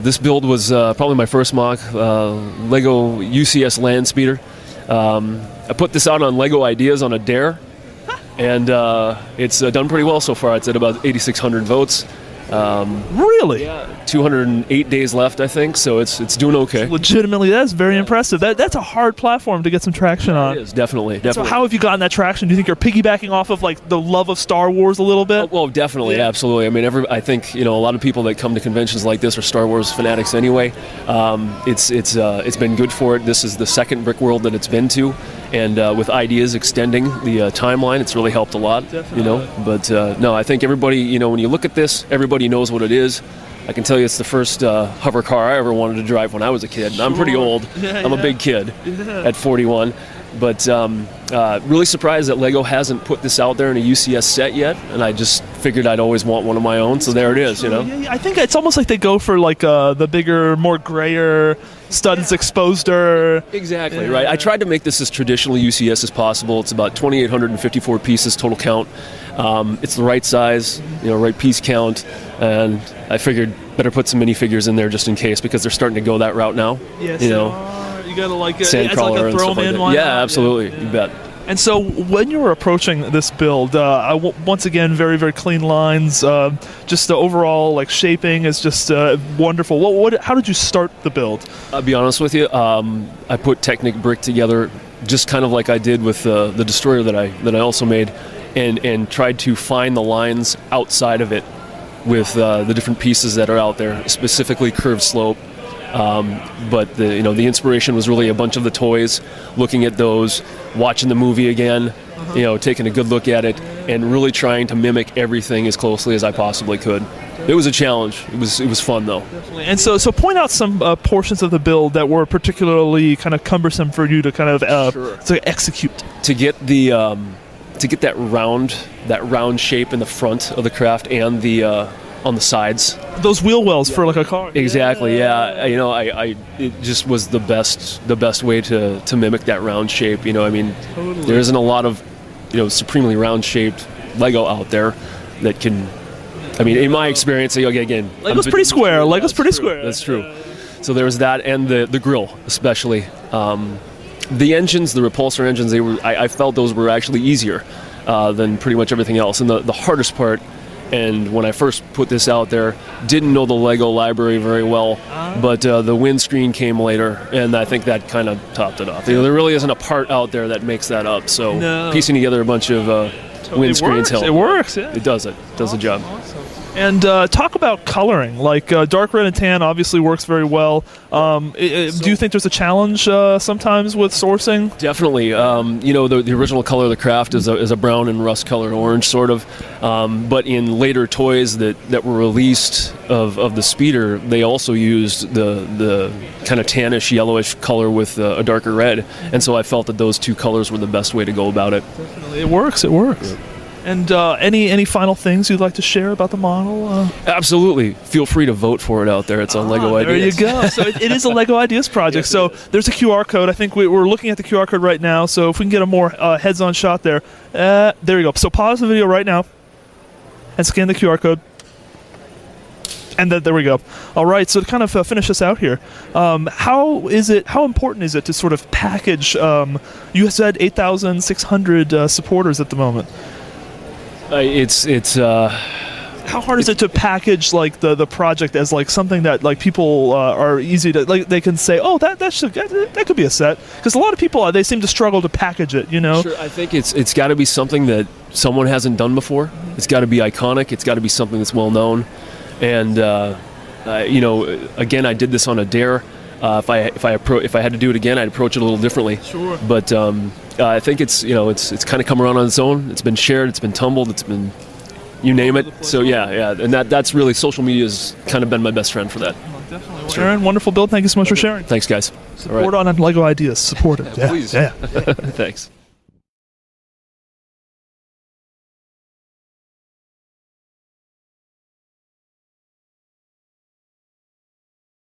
This build was probably my first mock, Lego UCS Landspeeder. I put this out on Lego Ideas on a dare, and it's done pretty well so far. It's at about 8,600 votes. Really? Yeah, 208 days left, I think, so it's doing okay. Legitimately, that's very impressive. That's a hard platform to get some traction on. It is, definitely. So how have you gotten that traction? Do you think you're piggybacking off of like the love of Star Wars a little bit? Well, definitely, yeah. Absolutely. I mean, I think a lot of people that come to conventions like this are Star Wars fanatics anyway. It's been good for it. This is the second Brick World that it's been to, and with Ideas extending the timeline, it's really helped a lot. Definitely. But no, I think everybody, when you look at this, everybody knows what it is. I can tell you it's the first hover car I ever wanted to drive when I was a kid. And I'm pretty old. I'm a big kid at 41. But really surprised that Lego hasn't put this out there in a UCS set yet. And I just figured I'd always want one of my own. So there it is, Yeah, I think it's almost like they go for like the bigger, more grayer studs exposer. Exactly, right. I tried to make this as traditional UCS as possible. It's about 2,854 pieces total count. It's the right size, right piece count, and I figured better put some minifigures in there just in case, because they're starting to go that route now. Yes, you gotta like it's like a throw-in one. Yeah, absolutely, you bet. And so when you were approaching this build, once again, very, very clean lines, just the overall like shaping is just wonderful. How did you start the build? I'll be honest with you, I put Technic brick together just kind of like I did with the Destroyer that I also made, and tried to find the lines outside of it with the different pieces that are out there, specifically curved slope. But the inspiration was really a bunch of the toys, looking at those, watching the movie again, taking a good look at it, and really trying to mimic everything as closely as I possibly could. It was a challenge. It was fun though. Definitely. And so point out some portions of the build that were particularly kind of cumbersome for you to kind of to execute. To get that round shape in the front of the craft and on the sides. Those wheel wells for like a car. Exactly. Yeah. It just was the best way to mimic that round shape. Totally. There isn't a lot of supremely round shaped Lego out there that can. In my experience, again, Lego's pretty square. Lego's pretty square. That's true. So there was that, and the grill especially. The engines, the repulsor engines, I felt those were actually easier than pretty much everything else. And the hardest part, and when I first put this out there, didn't know the Lego library very well, but the windscreen came later, and I think that kind of topped it off. There really isn't a part out there that makes that up, so piecing together a bunch of windscreens helps. It works, yeah. It does it. Does the job. Awesome. And talk about coloring. Like dark red and tan obviously works very well. Do you think there's a challenge sometimes with sourcing? Definitely. The original color of the craft is a brown and rust colored orange, sort of. But in later toys that were released of the Speeder, they also used the kind of tannish, yellowish color with a darker red. And so I felt that those two colors were the best way to go about it. Definitely. It works. Yeah. And any final things you'd like to share about the model? Absolutely. Feel free to vote for it out there. It's on Lego Ideas. There you go. So it is a Lego Ideas project. Yes, so there's a QR code. I think we're looking at the QR code right now. So if we can get a more heads-on shot there. There you go. So pause the video right now and scan the QR code. And there we go. All right, so to kind of finish this out here, how important is it to sort of package, you said 8,600 supporters at the moment. How hard is it to package like the project as like something that like people are easy to like they can say, oh, that could be a set, because a lot of people they seem to struggle to package it. Sure, I think it's got to be something that someone hasn't done before. It's got to be iconic. It's got to be something that's well known, and again, I did this on a dare. If I had to do it again, I'd approach it a little differently. Sure. But I think it's kind of come around on its own. It's been shared. It's been tumbled. It's been, you name it. So yeah, and that's really, social media has kind of been my best friend for that. Well, definitely. Well, Aaron, wonderful build. Thank you so much for sharing. Thanks, guys. Support on Lego Ideas. Support it. Please. Yeah. Thanks.